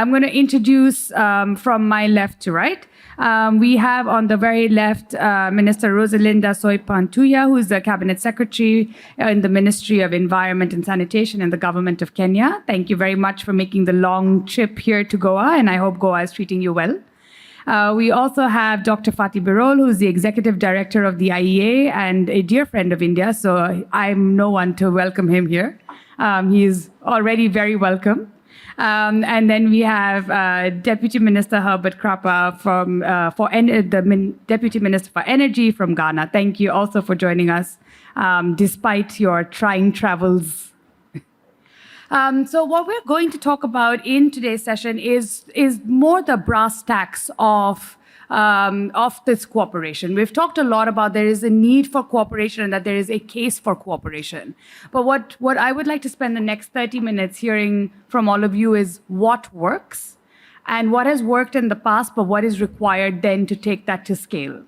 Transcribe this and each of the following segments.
I'm going to introduce from my left to right. We have on the very left Minister Roselinda Soipan Tuya, who is the Cabinet Secretary in the Ministry of Environment and Sanitation in the Government of Kenya. Thank you very much for making the long trip here to Goa, and I hope Goa is treating you well. We also have Dr. Fatih Birol, who is the Executive Director of the IEA and a dear friend of India, so I'm no one to welcome him here. He is already very welcome. And then we have Deputy Minister Herbert Krapa Deputy Minister for Energy from Ghana. Thank you also for joining us, despite your trying travels. So what we're going to talk about in today's session is more the brass tacks of this cooperation. We've talked a lot about there is a need for cooperation and that there is a case for cooperation. But what I would like to spend the next 30 minutes hearing from all of you is what works and what has worked in the past, but what is required then to take that to scale.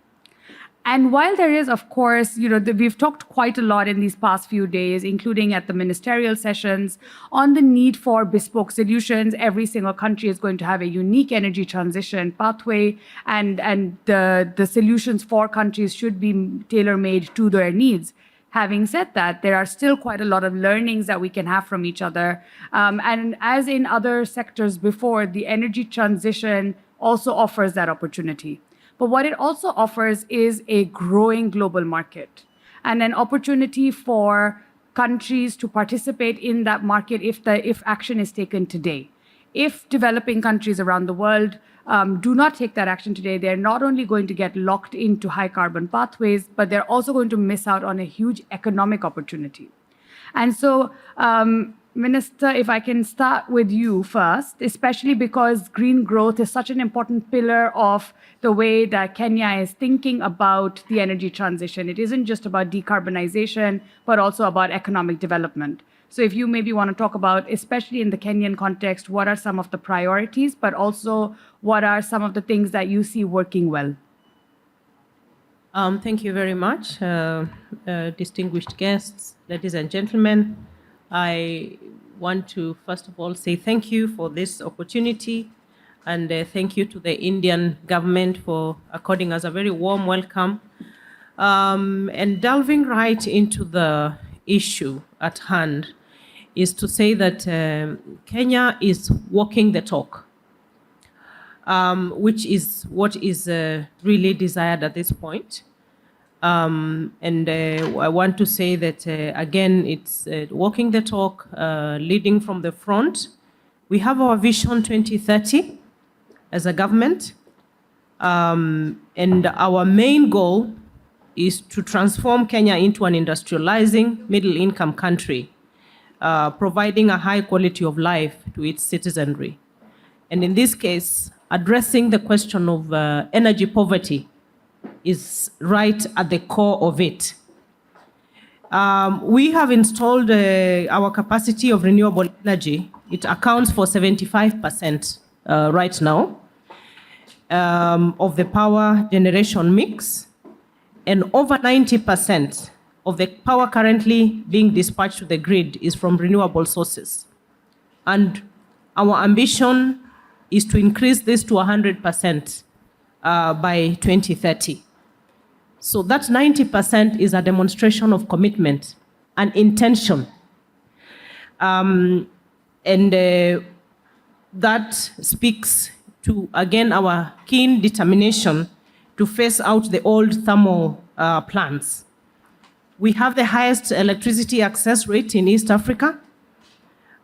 And while there is, of course, we've talked quite a lot in these past few days, including at the ministerial sessions, on the need for bespoke solutions. Every single country is going to have a unique energy transition pathway, and the solutions for countries should be tailor-made to their needs. Having said that, there are still quite a lot of learnings that we can have from each other. And as in other sectors before, the energy transition also offers that opportunity. But what it also offers is a growing global market and an opportunity for countries to participate in that market if action is taken today. If developing countries around the world do not take that action today, they're not only going to get locked into high carbon pathways, but they're also going to miss out on a huge economic opportunity. And so, Minister, if I can start with you first, especially because green growth is such an important pillar of the way that Kenya is thinking about the energy transition. It isn't just about decarbonization, but also about economic development. So if you maybe want to talk about, especially in the Kenyan context, what are some of the priorities, but also what are some of the things that you see working well? Thank you very much, distinguished guests, ladies and gentlemen. I want to, first of all, say thank you for this opportunity, and thank you to the Indian government for according us a very warm welcome. And delving right into the issue at hand is to say that Kenya is walking the talk, which is what is really desired at this point. And I want to say that, again, it's walking the talk, leading from the front. We have our Vision 2030 as a government, and our main goal is to transform Kenya into an industrializing middle-income country, providing a high quality of life to its citizenry. And in this case, addressing the question of energy poverty is right at the core of it. We have installed our capacity of renewable energy. It accounts for 75% right now of the power generation mix, and over 90% of the power currently being dispatched to the grid is from renewable sources. And our ambition is to increase this to 100% by 2030. So that 90% is a demonstration of commitment and intention. And that speaks to, again, our keen determination to phase out the old thermal plants. We have the highest electricity access rate in East Africa.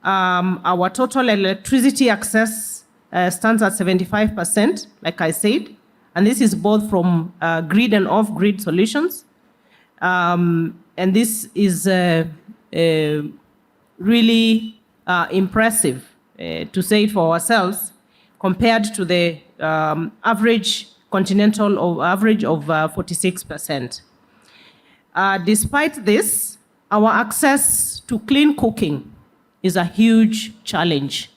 Our total electricity access stands at 75%, like I said. And this is both from grid and off-grid solutions. And this is really impressive, to say it for ourselves, compared to the average continental or average of 46%. Despite this, our access to clean cooking is a huge challenge.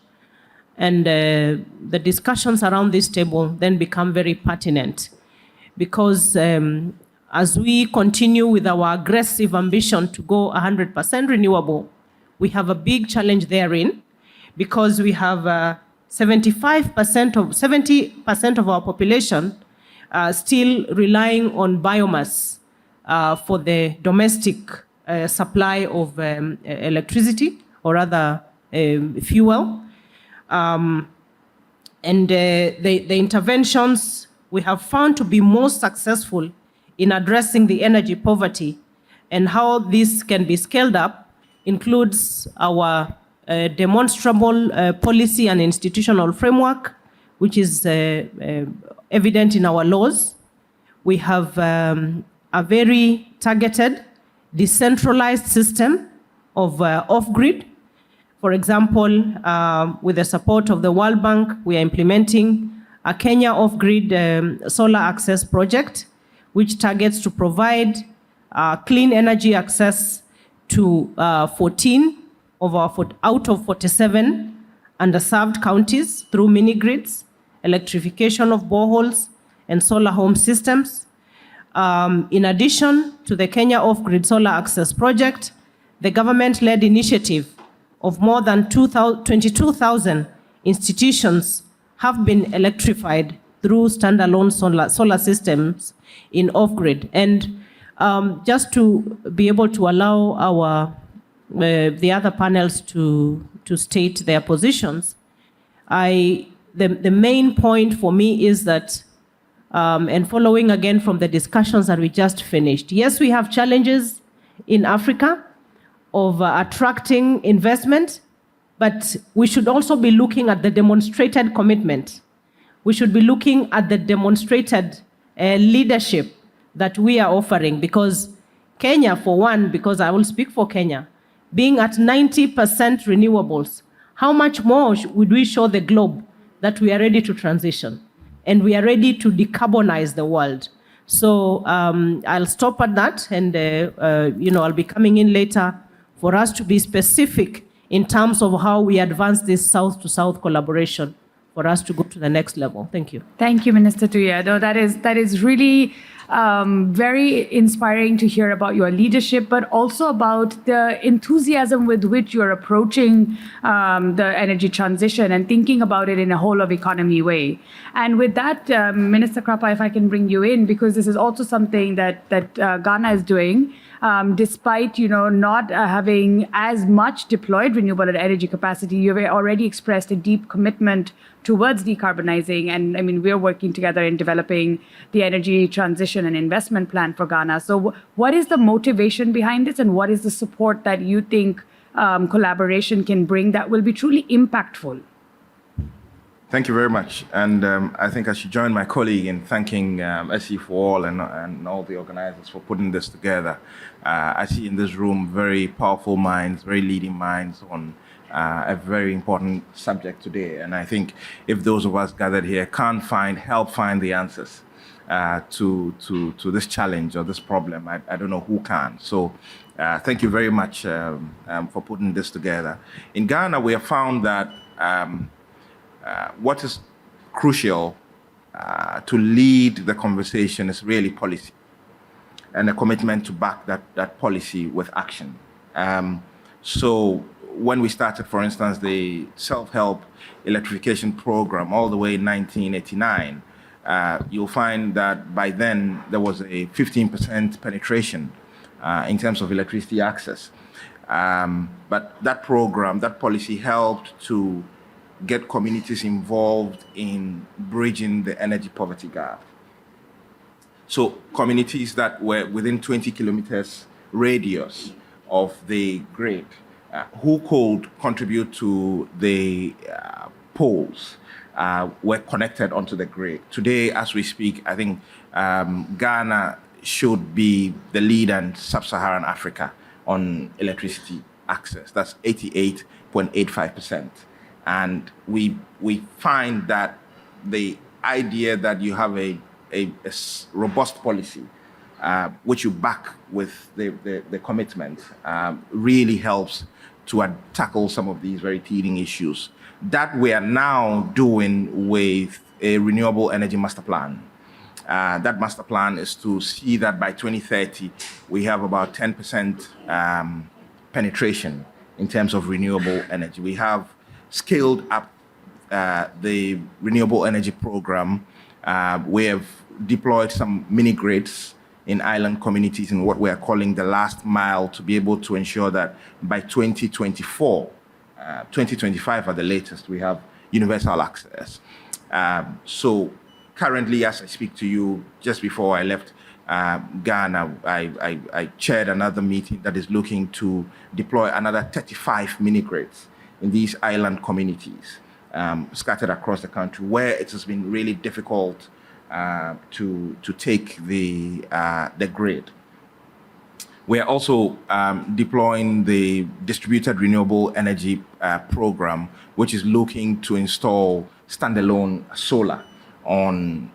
And the discussions around this table then become very pertinent because as we continue with our aggressive ambition to go 100% renewable, we have a big challenge therein because we have 70% of our population still relying on biomass for the domestic supply of electricity or rather fuel. And the interventions we have found to be most successful in addressing the energy poverty and how this can be scaled up includes our demonstrable policy and institutional framework, which is evident in our laws. We have a very targeted, decentralized system of off-grid. For example, with the support of the World Bank, we are implementing a Kenya off-grid solar access project, which targets to provide clean energy access to 14 out of 47 underserved counties through mini-grids, electrification of boreholes, and solar home systems. In addition to the Kenya Off-Grid Solar Access Project, the government-led initiative of more than 22,000 institutions have been electrified through standalone solar systems in off-grid. And just to be able to allow the other panels to state their positions, the main point for me is that, and following again from the discussions that we just finished, yes, we have challenges in Africa of attracting investment, but we should also be looking at the demonstrated commitment. We should be looking at the demonstrated leadership that we are offering, because Kenya, for one, because I will speak for Kenya, being at 90% renewables, how much more would we show the globe that we are ready to transition and we are ready to decarbonize the world? So I'll stop at that, and I'll be coming in later for us to be specific in terms of how we advance this South-to-South collaboration for us to go to the next level. Thank you. Thank you, Minister Tuya. No, that is really very inspiring to hear about your leadership, but also about the enthusiasm with which you're approaching the energy transition and thinking about it in a whole of economy way. And with that, Minister Krapa, if I can bring you in, because this is also something that Ghana is doing. Despite not having as much deployed renewable energy capacity, you've already expressed a deep commitment towards decarbonizing. And I mean, we're working together in developing the energy transition and investment plan for Ghana. So what is the motivation behind this, and what is the support that you think collaboration can bring that will be truly impactful? Thank you very much. And I think I should join my colleague in thanking SEforALL and all the organizers for putting this together. I see in this room very powerful minds, very leading minds on a very important subject today. And I think if those of us gathered here can't help find the answers to this challenge or this problem, I don't know who can. So thank you very much for putting this together. In Ghana, we have found that what is crucial to lead the conversation is really policy and a commitment to back that policy with action. So when we started, for instance, the self-help electrification program all the way in 1989, you'll find that by then there was a 15% penetration in terms of electricity access. But that program, that policy helped to get communities involved in bridging the energy poverty gap. So communities that were within 20 kilometers radius of the grid, who could contribute to the poles, were connected onto the grid. Today, as we speak, I think Ghana should be the leader in sub-Saharan Africa on electricity access. That's 88.85%. And we find that the idea that you have a robust policy, which you back with the commitment, really helps to tackle some of these very teething issues that we are now doing with a renewable energy master plan. That master plan is to see that by 2030, we have about 10% penetration in terms of renewable energy. We have scaled up the renewable energy program, we have deployed some mini grids in island communities in what we are calling the last mile to be able to ensure that by 2024, 2025 at the latest, we have universal access. So currently, as I speak to you, just before I left Ghana, I chaired another meeting that is looking to deploy another 35 mini grids in these island communities scattered across the country where it has been really difficult to take the grid. We are also deploying the distributed renewable energy program, which is looking to install standalone solar on.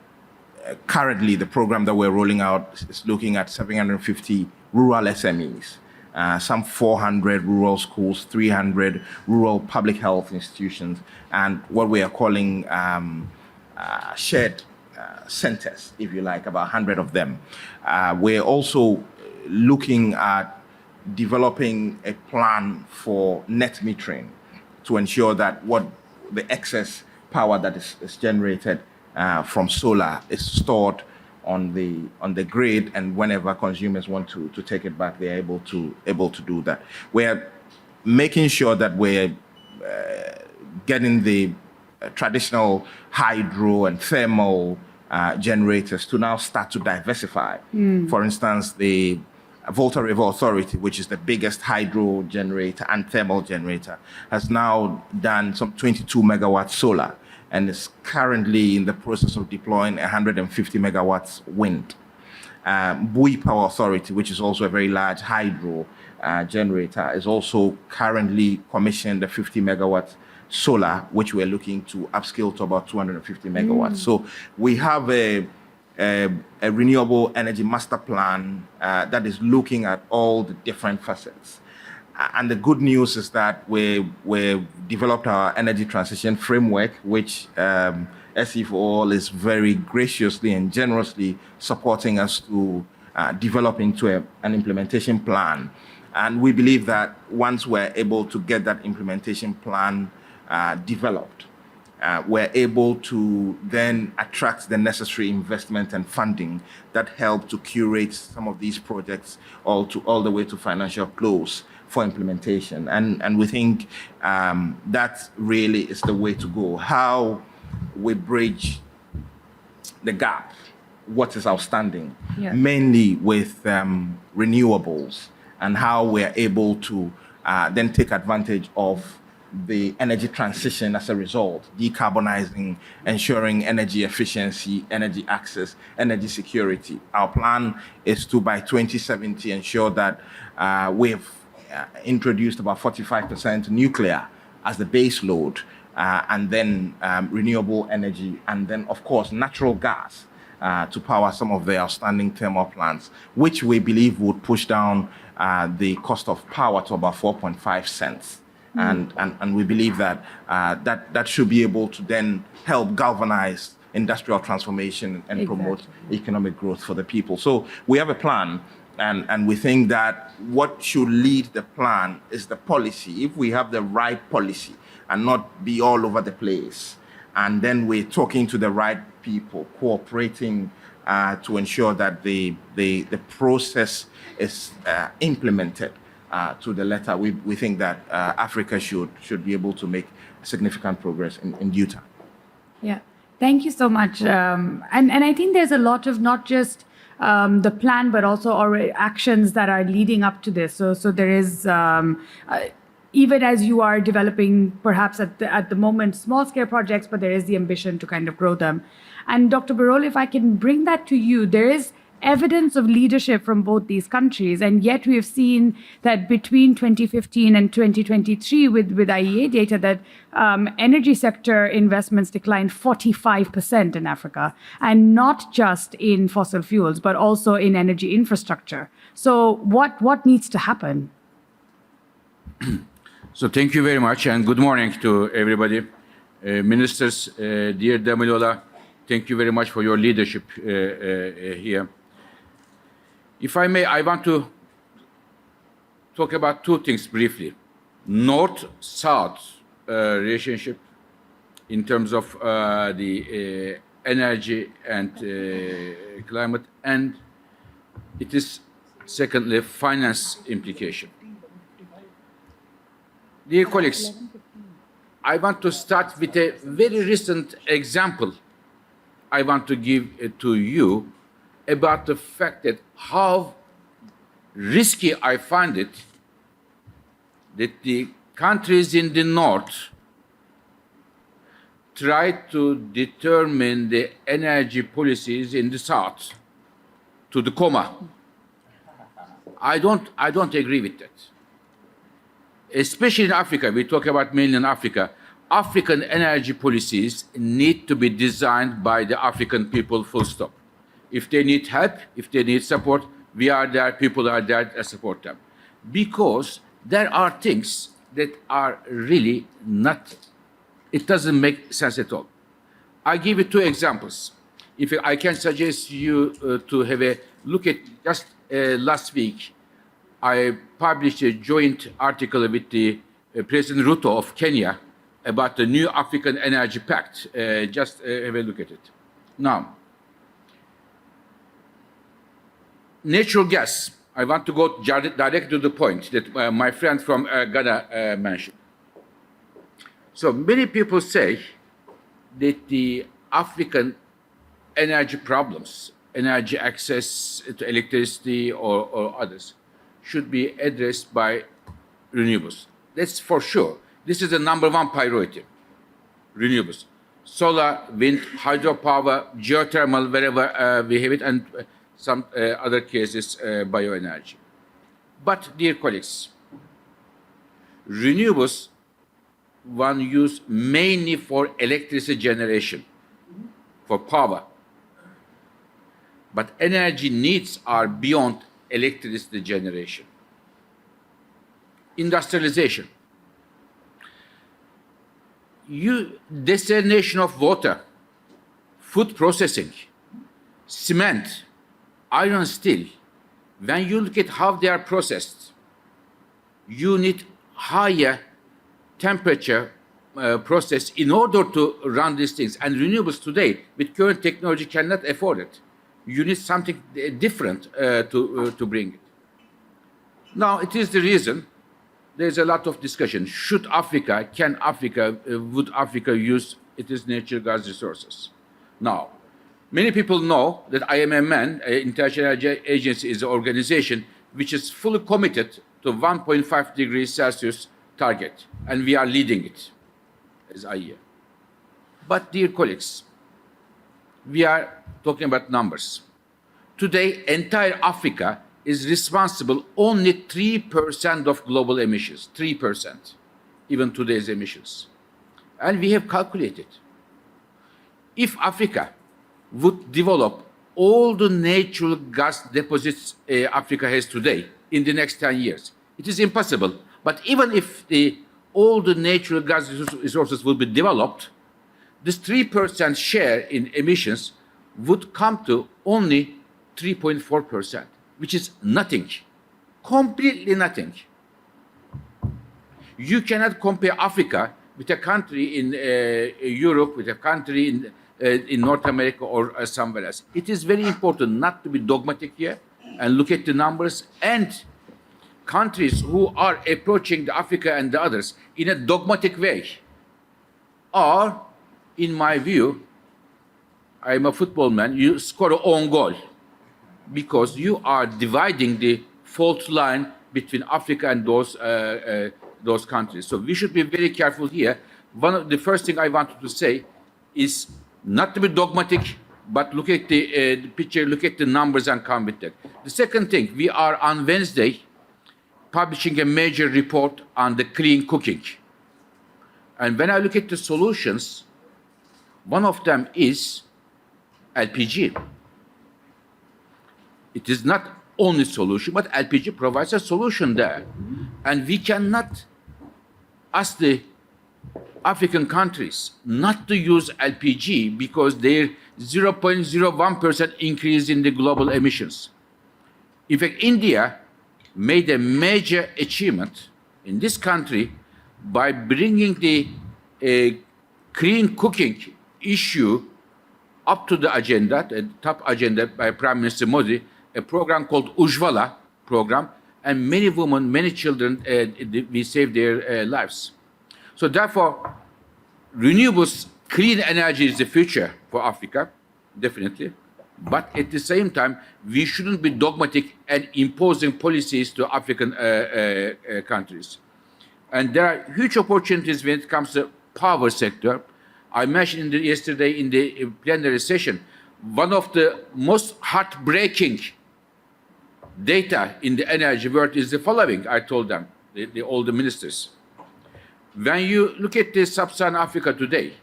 Currently, the program that we're rolling out is looking at 750 rural SMEs, some 400 rural schools, 300 rural public health institutions, and what we are calling shared centers, if you like, about 100 of them. We're also looking at developing a plan for net metering to ensure that what the excess power that is generated from solar is stored on the grid, and whenever consumers want to take it back, they're able to do that. We're making sure that we're getting the traditional hydro and thermal generators to now start to diversify. For instance, the Volta River Authority, which is the biggest hydro generator and thermal generator, has now done some 22 megawatt solar and is currently in the process of deploying 150 megawatts wind. Bui Power Authority, which is also a very large hydro generator, is also currently commissioned a 50 megawatts solar, which we're looking to upscale to about 250 megawatts. So we have a renewable energy master plan that is looking at all the different facets. And the good news is that we've developed our energy transition framework, which SEforALL is very graciously and generously supporting us to develop into an implementation plan. And we believe that once we're able to get that implementation plan developed, we're able to then attract the necessary investment and funding that help to curate some of these projects all the way to financial close for implementation. And we think that really is the way to go. How we bridge the gap, what is outstanding, mainly with renewables, and how we're able to then take advantage of the energy transition as a result, decarbonizing, ensuring energy efficiency, energy access, energy security. Our plan is to, by 2070, ensure that we've introduced about 45% nuclear as the base load, and then renewable energy, and then, of course, natural gas to power some of the outstanding thermal plants, which we believe would push down the cost of power to about 4.5 cents. And we believe that that should be able to then help galvanize industrial transformation and promote economic growth for the people. So we have a plan, and we think that what should lead the plan is the policy. If we have the right policy and not be all over the place, and then we're talking to the right people, cooperating to ensure that the process is implemented to the letter, we think that Africa should be able to make significant progress in due time. Yeah, thank you so much. And I think there's a lot of not just the plan, but also already actions that are leading up to this. So there is, even as you are developing perhaps at the moment small scale projects, but there is the ambition to kind of grow them. And Dr. Birol, if I can bring that to you, there is evidence of leadership from both these countries, and yet we have seen that between 2015 and 2023 with IEA data that energy sector investments declined 45% in Africa, and not just in fossil fuels, but also in energy infrastructure. So what needs to happen? So thank you very much, and good morning to everybody. Ministers, dear Damilola, thank you very much for your leadership here. If I may, I want to talk about two things briefly. North-South relationship in terms of the energy and climate, and it is secondly finance implication. Dear colleagues, I want to start with a very recent example I want to give to you about the fact that how risky I find it that the countries in the north try to determine the energy policies in the south to the comma. I don't agree with that. Especially in Africa, we talk about mainly in Africa. African energy policies need to be designed by the African people, full stop. If they need help, if they need support, we are there, people are there to support them. Because there are things that are really not, it doesn't make sense at all. I give you two examples. If I can suggest you to have a look at, just last week, I published a joint article with the President Ruto of Kenya about the new African Energy Pact. Just have a look at it. Now, natural gas. I want to go direct to the point that my friend from Ghana mentioned. So many people say that the African energy problems, energy access to electricity or others, should be addressed by renewables. That's for sure. This is the number one priority, renewables. Solar, wind, hydropower, geothermal, wherever we have it, and some other cases, bioenergy. But, dear colleagues, renewables one use mainly for electricity generation, for power. But energy needs are beyond electricity generation. Industrialization. Desalination of water, food processing, cement, iron, steel. When you look at how they are processed, you need higher temperature process in order to run these things. And renewables today, with current technology, cannot afford it. You need something different to bring it. Now, it is the reason there's a lot of discussion. Should Africa, would Africa use its natural gas resources? Now, many people know that IMMN, International Energy Agency, is an organization which is fully committed to 1.5 degrees Celsius target, and we are leading it as IEA. But, dear colleagues, we are talking about numbers. Today, entire Africa is responsible only 3% of global emissions, 3%, even today's emissions. And we have calculated, if Africa would develop all the natural gas deposits Africa has today in the next 10 years, it is impossible. But even if all the natural gas resources will be developed, this 3% share in emissions would come to only 3.4%, which is nothing, completely nothing. You cannot compare Africa with a country in Europe, with a country in North America or somewhere else. It is very important not to be dogmatic here and look at the numbers, and countries who are approaching Africa and the others in a dogmatic way are, in my view, I'm a football man, you score an own goal because you are dividing the fault line between Africa and those countries. So we should be very careful here. One of the first thing I wanted to say is not to be dogmatic, but look at the picture, look at the numbers and come with that. The second thing, we are on Wednesday publishing a major report on the clean cooking. And when I look at the solutions, one of them is LPG. It is not only solution, but LPG provides a solution there. And we cannot ask the African countries not to use LPG because their 0.01% increase in the global emissions. In fact, India made a major achievement in this country by bringing the clean cooking issue up to the agenda, the top agenda by Prime Minister Modi, a program called Ujjwala program, and many women, many children, we saved their lives. So therefore, renewables, clean energy is the future for Africa, definitely. But at the same time, we shouldn't be dogmatic and imposing policies to African countries. And there are huge opportunities when it comes to power sector. I mentioned yesterday in the plenary session, one of the most heartbreaking data in the energy world is the following. I told them, all the ministers. When you look at the sub-Saharan Africa today,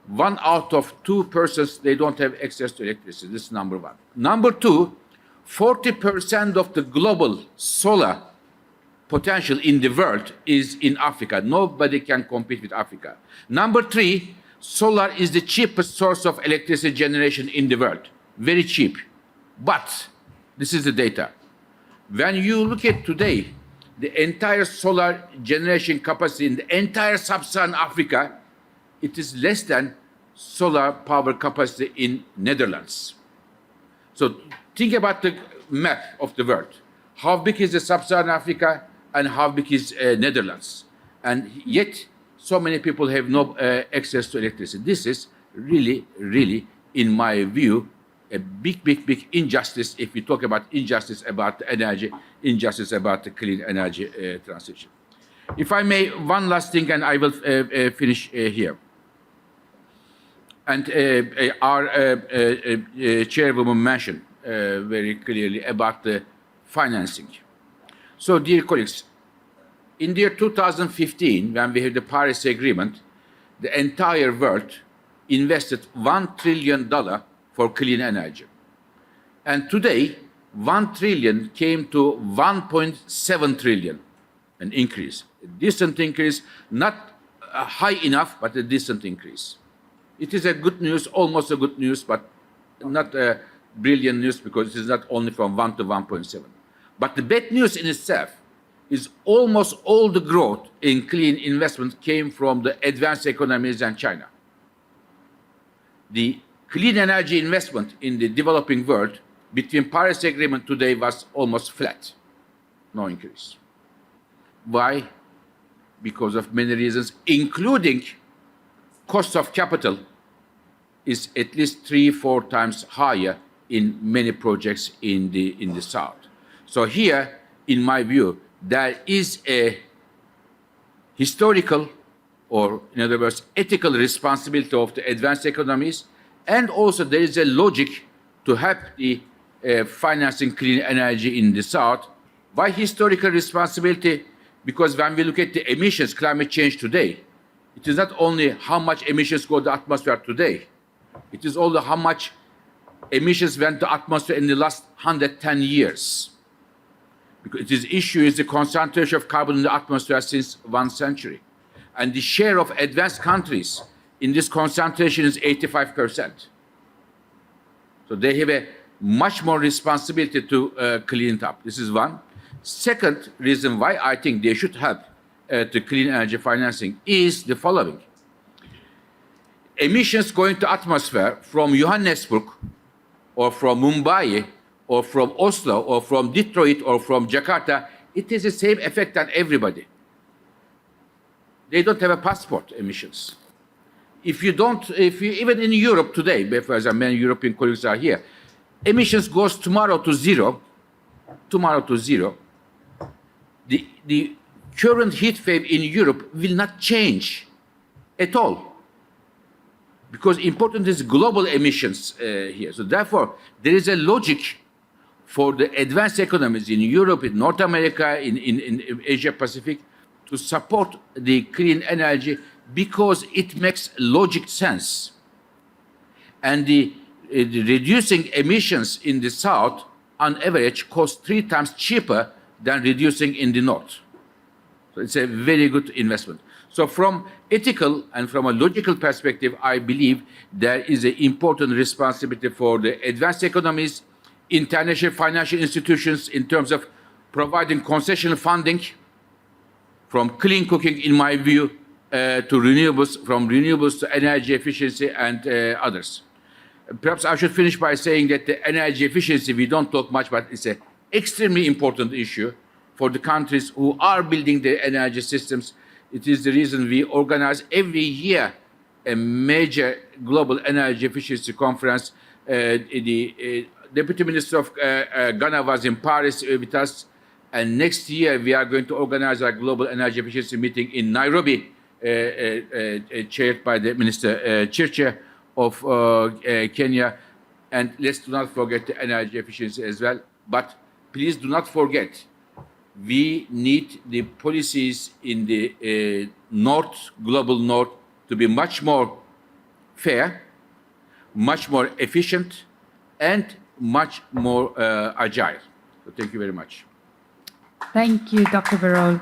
1 out of 2 persons, they don't have access to electricity. This is number one. Number two, 40% of the global solar potential in the world is in Africa. Nobody can compete with Africa. Number three, solar is the cheapest source of electricity generation in the world. Very cheap. But this is the data. When you look at today, the entire solar generation capacity in the entire sub-Saharan Africa, it is less than solar power capacity in Netherlands. So think about the map of the world. How big is the sub-Saharan Africa and how big is Netherlands? And yet, so many people have no access to electricity. This is really, really, in my view, a big, big, big injustice if we talk about injustice about energy, injustice about the clean energy transition. If I may, one last thing, and I will finish here. And our chairwoman mentioned very clearly about the financing. So, dear colleagues, in the year 2015, when we had the Paris Agreement, the entire world invested $1 trillion for clean energy. And today, 1 trillion came to 1.7 trillion, an increase, a decent increase, not high enough, but a decent increase. It is a good news, almost a good news, but not a brilliant news because it is not only from 1 to 1.7. But the bad news in itself is almost all the growth in clean investment came from the advanced economies and China. The clean energy investment in the developing world between Paris Agreement today was almost flat, no increase. Why? Because of many reasons, including cost of capital is at least 3-4 times higher in many projects in the south. So here, in my view, there is a historical, or in other words, ethical responsibility of the advanced economies, and also there is a logic to help the financing clean energy in the south. Why historical responsibility? Because when we look at the emissions, climate change today, it is not only how much emissions go to the atmosphere today, it is also how much emissions went to the atmosphere in the last 110 years. Because this issue is the concentration of carbon in the atmosphere since 1 century. And the share of advanced countries in this concentration is 85%. So they have a much more responsibility to clean it up. This is one. Second reason why I think they should help to clean energy financing is the following. Emissions going to atmosphere from Johannesburg or from Mumbai or from Oslo or from Detroit or from Jakarta, it has the same effect on everybody. They don't have a passport emissions. If you even in Europe today, because many European colleagues are here, emissions goes tomorrow to zero. The current heat wave in Europe will not change at all. Because important is global emissions here. So therefore, there is a logic for the advanced economies in Europe, in North America, in Asia Pacific, to support the clean energy because it makes logic sense. And the reducing emissions in the south, on average, costs 3 times cheaper than reducing in the north. So it's a very good investment. So from ethical and from a logical perspective, I believe there is an important responsibility for the advanced economies, international financial institutions in terms of providing concessional funding from clean cooking, in my view, to renewables, from renewables to energy efficiency and others. Perhaps I should finish by saying that the energy efficiency, we don't talk much about, it's an extremely important issue for the countries who are building their energy systems. It is the reason we organize every year a major global energy efficiency conference. The Deputy Minister of Ghana was in Paris with us, and next year we are going to organize a global energy efficiency meeting in Nairobi, chaired by the Minister Chirche of Kenya. And let's do not forget the energy efficiency as well. But please do not forget, we need the policies in the north, global north, to be much more fair, much more efficient, and much more agile. So thank you very much. Thank you, Dr. Birol.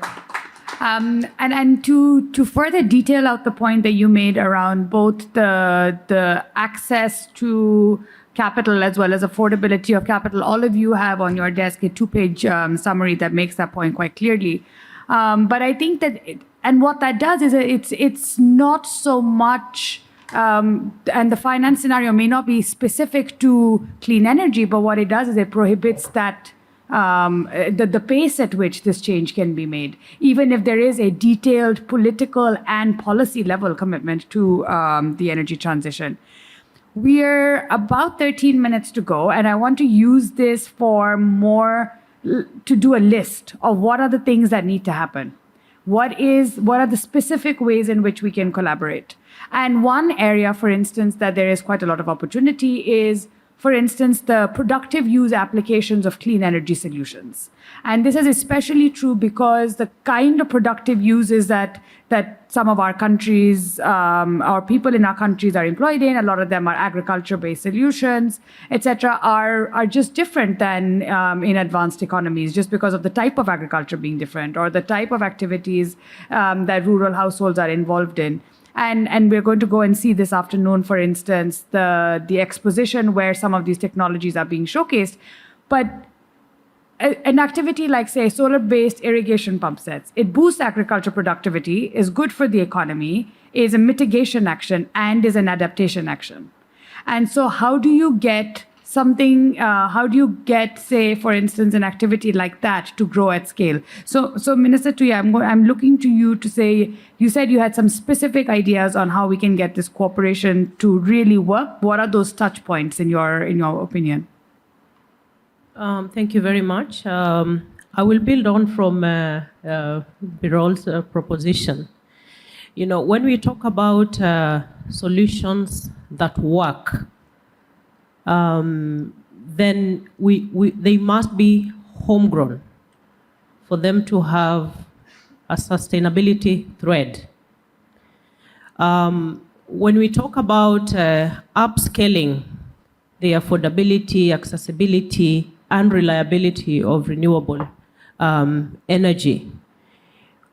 And to further detail out the point that you made around both the access to capital as well as affordability of capital, all of you have on your desk a 2-page summary that makes that point quite clearly. But I think that, and what that does is it's not so much, and the finance scenario may not be specific to clean energy, but what it does is it prohibits that the pace at which this change can be made, even if there is a detailed political and policy level commitment to the energy transition. We're about 13 minutes to go, and I want to use this for to do a list of what are the things that need to happen. What are the specific ways in which we can collaborate? And one area, for instance, that there is quite a lot of opportunity is, for instance, the productive use applications of clean energy solutions. And this is especially true because the kind of productive uses that some of our countries, our people in our countries are employed in, a lot of them are agriculture-based solutions, etc., are just different than in advanced economies, just because of the type of agriculture being different or the type of activities that rural households are involved in. And we're going to go and see this afternoon, for instance, the exposition where some of these technologies are being showcased. But an activity like, say, solar-based irrigation pump sets, it boosts agriculture productivity, is good for the economy, is a mitigation action, and is an adaptation action. And so how do you get say, for instance, an activity like that to grow at scale? So Minister Tuya, I'm looking to you to say, you said you had some specific ideas on how we can get this cooperation to really work. What are those touch points in your opinion? Thank you very much. I will build on from Birol's proposition. You know, when we talk about solutions that work, then they must be homegrown for them to have a sustainability thread. When we talk about upscaling the affordability, accessibility, and reliability of renewable energy,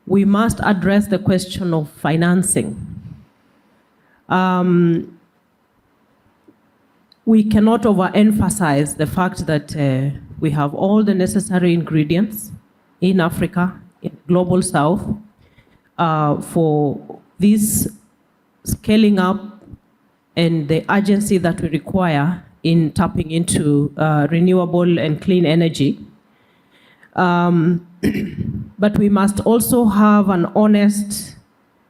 we must address the question of financing. We cannot overemphasize the fact that we have all the necessary ingredients in Africa, in Global South, for this scaling up and the urgency that we require in tapping into renewable and clean energy. But we must also have an honest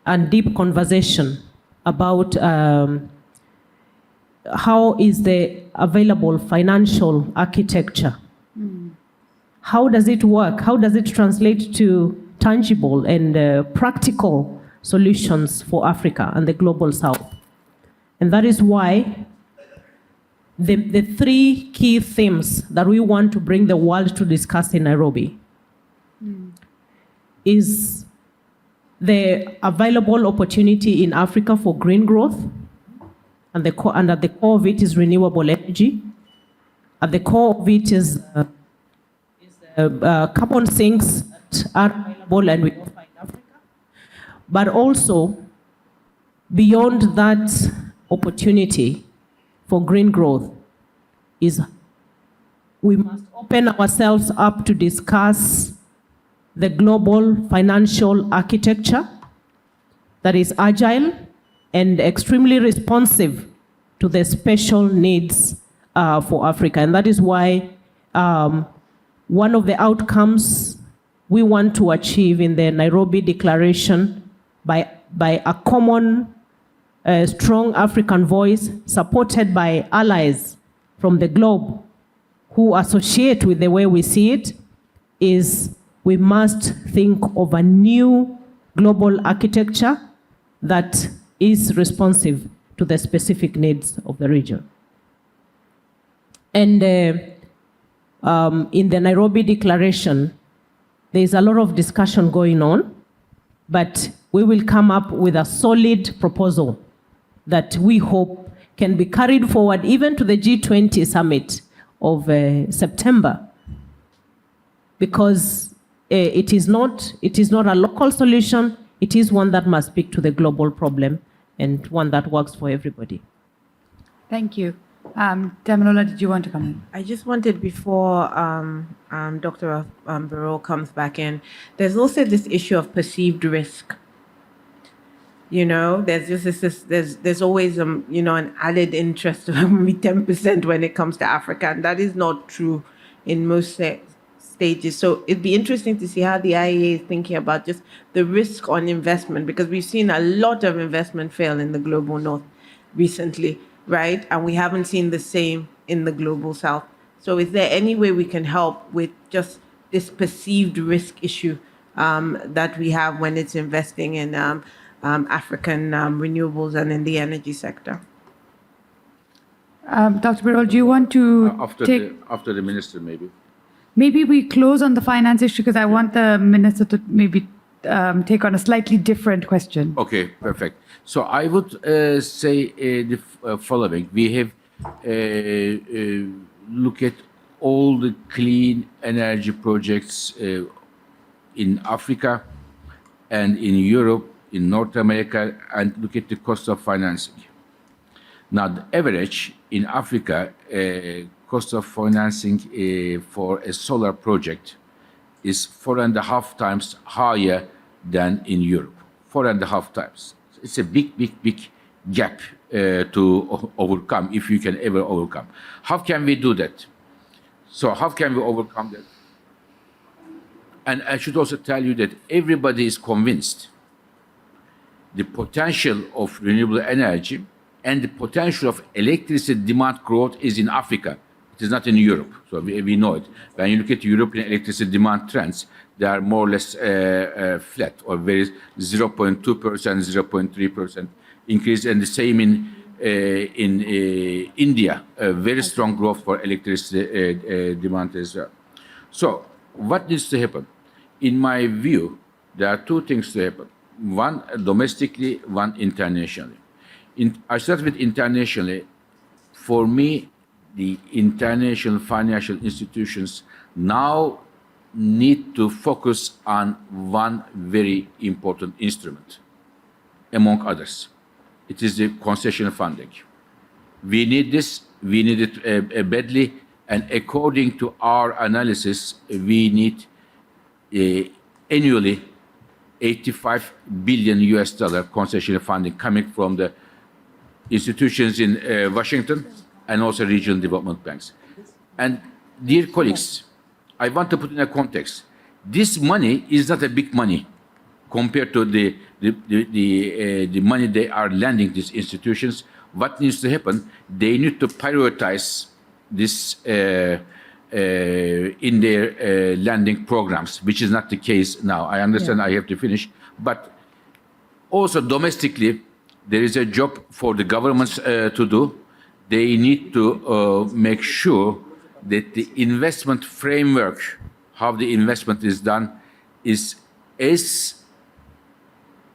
and deep conversation about how is the available financial architecture? How does it work? How does it translate to tangible and practical solutions for Africa and the Global South? And that is why the 3 key themes that we want to bring the world to discuss in Nairobi is the available opportunity in Africa for green growth, and at the core of it is renewable energy. At the core of it is carbon sinks that are available and we offer in Africa. But also, beyond that opportunity for green growth is we must open ourselves up to discuss the global financial architecture that is agile and extremely responsive to the special needs for Africa. And that is why one of the outcomes we want to achieve in the Nairobi Declaration by a common, strong African voice supported by allies from the globe who associate with the way we see it is we must think of a new global architecture that is responsive to the specific needs of the region. And in the Nairobi Declaration, there is a lot of discussion going on, but we will come up with a solid proposal that we hope can be carried forward even to the G20 summit of September, because it is not a local solution, it is one that must speak to the global problem and one that works for everybody. Thank you. Damilola, did you want to come in? I just wanted, before Dr. Birol comes back in, there's also this issue of perceived risk. You know, there's just there's always you know, an added interest of maybe 10% when it comes to Africa, and that is not true in most stages. So it'd be interesting to see how the IEA is thinking about just the risk on investment, because we've seen a lot of investment fail in the global north recently, right? And we haven't seen the same in the global south. So is there any way we can help with just this perceived risk issue that we have when it's investing in African renewables and in the energy sector? Dr. Birol, do you want to After the minister, maybe. Maybe we close on the finance issue, because I want the minister to maybe take on a slightly different question. Okay, perfect. So I would say the following. We have look at all the clean energy projects in Africa and in Europe, in North America, and look at the cost of financing. Now, the average in Africa cost of financing for a solar project is 4.5 times higher than in Europe. 4.5 times. It's a big gap to overcome, if you can ever overcome. How can we do that? So how can we overcome that? And I should also tell you that everybody is convinced the potential of renewable energy and the potential of electricity demand growth is in Africa. It is not in Europe, so we know it. When you look at European electricity demand trends, they are more or less flat, or very 0.2%, 0.3% increase, and the same in India, a very strong growth for electricity demand as well. So what needs to happen? In my view, there are two things to happen. One domestically, one internationally. I start with internationally. For me, the international financial institutions now need to focus on one very important instrument, among others. It is the concession funding. We need this, we need it badly, and according to our analysis, we need annually $85 billion concession funding coming from the institutions in Washington and also regional development banks. And dear colleagues, I want to put in a context. This money is not a big money compared to the money they are lending these institutions. What needs to happen? They need to prioritize this in their lending programs, which is not the case now. I understand I have to finish, but also domestically, there is a job for the governments to do. They need to make sure that the investment framework, how the investment is done, is as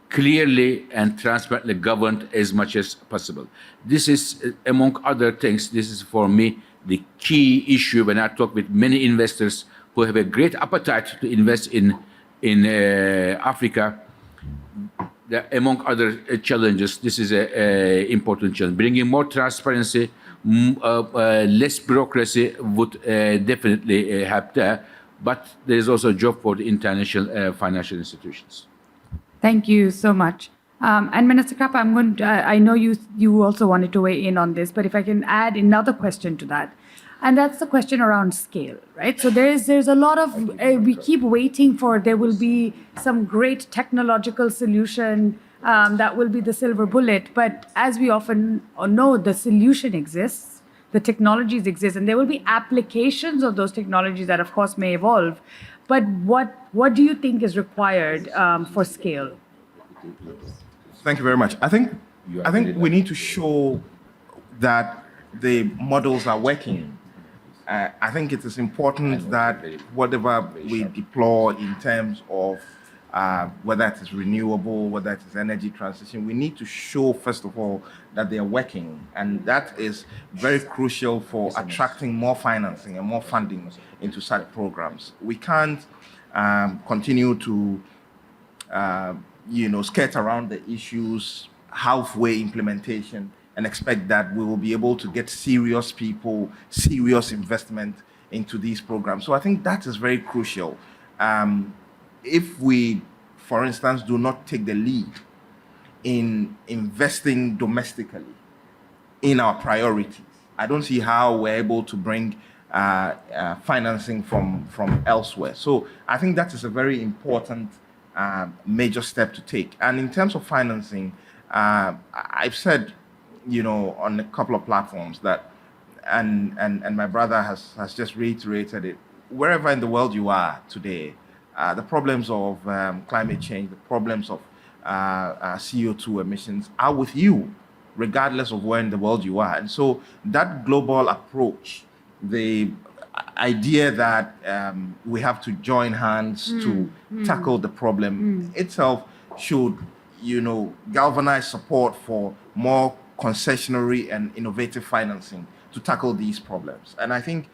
clearly and transparently governed as much as possible. This is, among other things, this is for me the key issue when I talk with many investors who have a great appetite to invest in Africa. Among other challenges, this is an important challenge. Bringing more transparency, less bureaucracy would definitely help there, but there is also a job for the international financial institutions. Thank you so much. And Minister Krapa, I know you also wanted to weigh in on this, but if I can add another question to that, and that's the question around scale, right? So there's a lot of we keep waiting for there will be some great technological solution that will be the silver bullet, but as we often know, the solution exists, the technologies exist, and there will be applications of those technologies that, of course, may evolve. But what do you think is required for scale? Thank you very much. I think we need to show that the models are working. I think it is important that whatever we deploy in terms of whether it is renewable, whether it is energy transition, we need to show, first of all, that they are working. And that is very crucial for attracting more financing and more funding into such programs. We can't continue to skirt around the issues, halfway implementation, and expect that we will be able to get serious people, serious investment into these programs. So I think that is very crucial. If we, for instance, do not take the lead in investing domestically in our priorities, I don't see how we're able to bring financing from elsewhere. So I think that is a very important major step to take. And in terms of financing, I've said, on a couple of platforms that, and my brother has just reiterated it, wherever in the world you are today, the problems of climate change, the problems of CO2 emissions are with you, regardless of where in the world you are. And so that global approach, the idea that we have to join hands to tackle the problem itself should, galvanize support for more concessionary and innovative financing to tackle these problems. And I think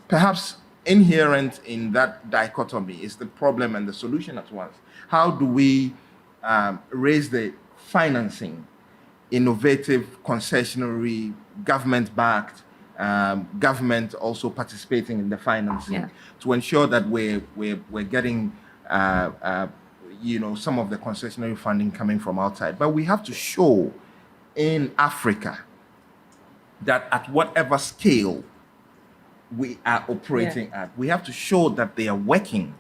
perhaps inherent in that dichotomy is the problem and the solution at once. How do we raise the financing, innovative, concessionary, government-backed, government also participating in the financing to ensure that we're getting some of the concessionary funding coming from outside. But we have to show in Africa that at whatever scale we are operating at, we have to show that they are working,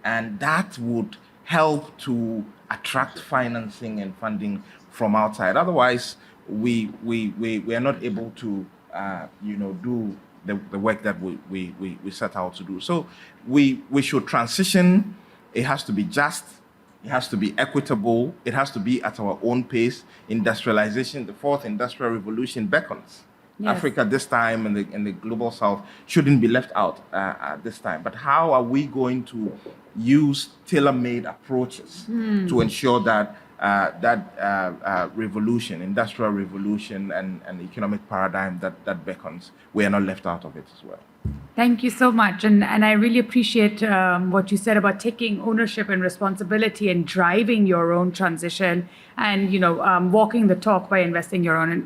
and that would help to attract financing and funding from outside. Otherwise, we are not able to do the work that we set out to do. So we should transition. It has to be just. It has to be equitable. It has to be at our own pace. Industrialization, the fourth industrial revolution beckons. Yes. Africa this time and the global south shouldn't be left out at this time. But how are we going to use tailor-made approaches to ensure that revolution, industrial revolution and economic paradigm that beckons, we are not left out of it as well? Thank you so much. And I really appreciate what you said about taking ownership and responsibility and driving your own transition and, walking the talk by investing your own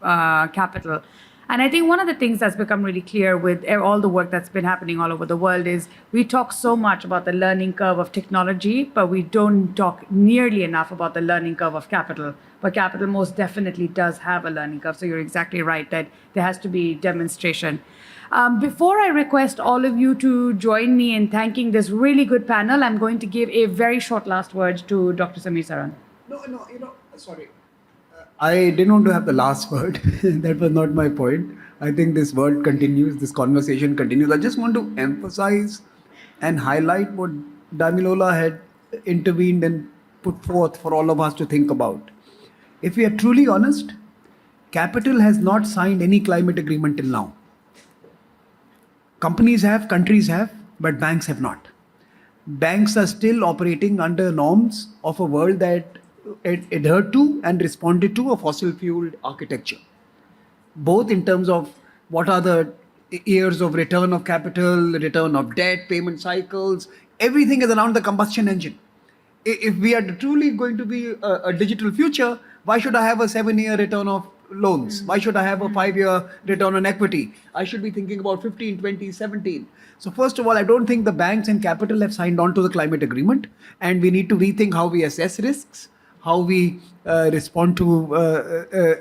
capital. And I think one of the things that's become really clear with all the work that's been happening all over the world is we talk so much about the learning curve of technology, but we don't talk nearly enough about the learning curve of capital. But capital most definitely does have a learning curve. So you're exactly right that there has to be demonstration. Before I request all of you to join me in thanking this really good panel, I'm going to give a very short last word to Dr. Samir Saran. No, sorry. I didn't want to have the last word. That was not my point. I think this word continues, this conversation continues. I just want to emphasize and highlight what Damilola had intervened and put forth for all of us to think about. If we are truly honest, capital has not signed any climate agreement till now. Companies have, countries have, but banks have not. Banks are still operating under norms of a world that adhered to and responded to a fossil-fueled architecture, both in terms of what are the years of return of capital, return of debt, payment cycles, everything is around the combustion engine. If we are truly going to be a digital future, why should I have a 7-year return of loans? Why should I have a 5-year return on equity? I should be thinking about 15, 20, 17. So first of all, I don't think the banks and capital have signed on to the climate agreement, and we need to rethink how we assess risks, how we respond to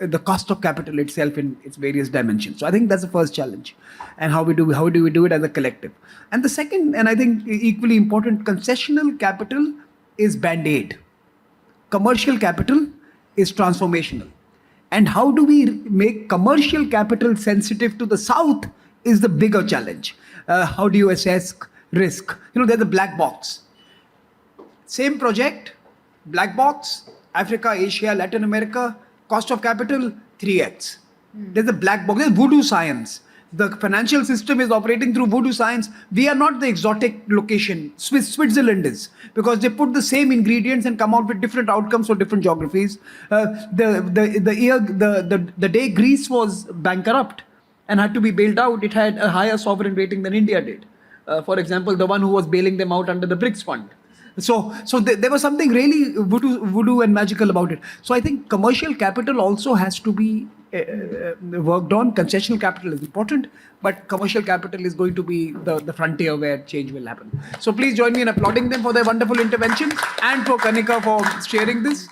the cost of capital itself in its various dimensions. So I think that's the first challenge, and how do we do it as a collective. And the second, and I think equally important, concessional capital is band-aid. Commercial capital is transformational. And how do we make commercial capital sensitive to the South is the bigger challenge. How do you assess risk? There's a black box. Same project, black box, Africa, Asia, Latin America, cost of capital, 3x. There's a black box, there's voodoo science. The financial system is operating through voodoo science. We are not the exotic location. Switzerland is, because they put the same ingredients and come out with different outcomes for different geographies. The day Greece was bankrupt and had to be bailed out, it had a higher sovereign rating than India did. For example, the one who was bailing them out under the BRICS fund. So there was something really voodoo and magical about it. So I think commercial capital also has to be worked on. Concessional capital is important, but commercial capital is going to be the frontier where change will happen. So please join me in applauding them for their wonderful intervention, and for Kanika for sharing this.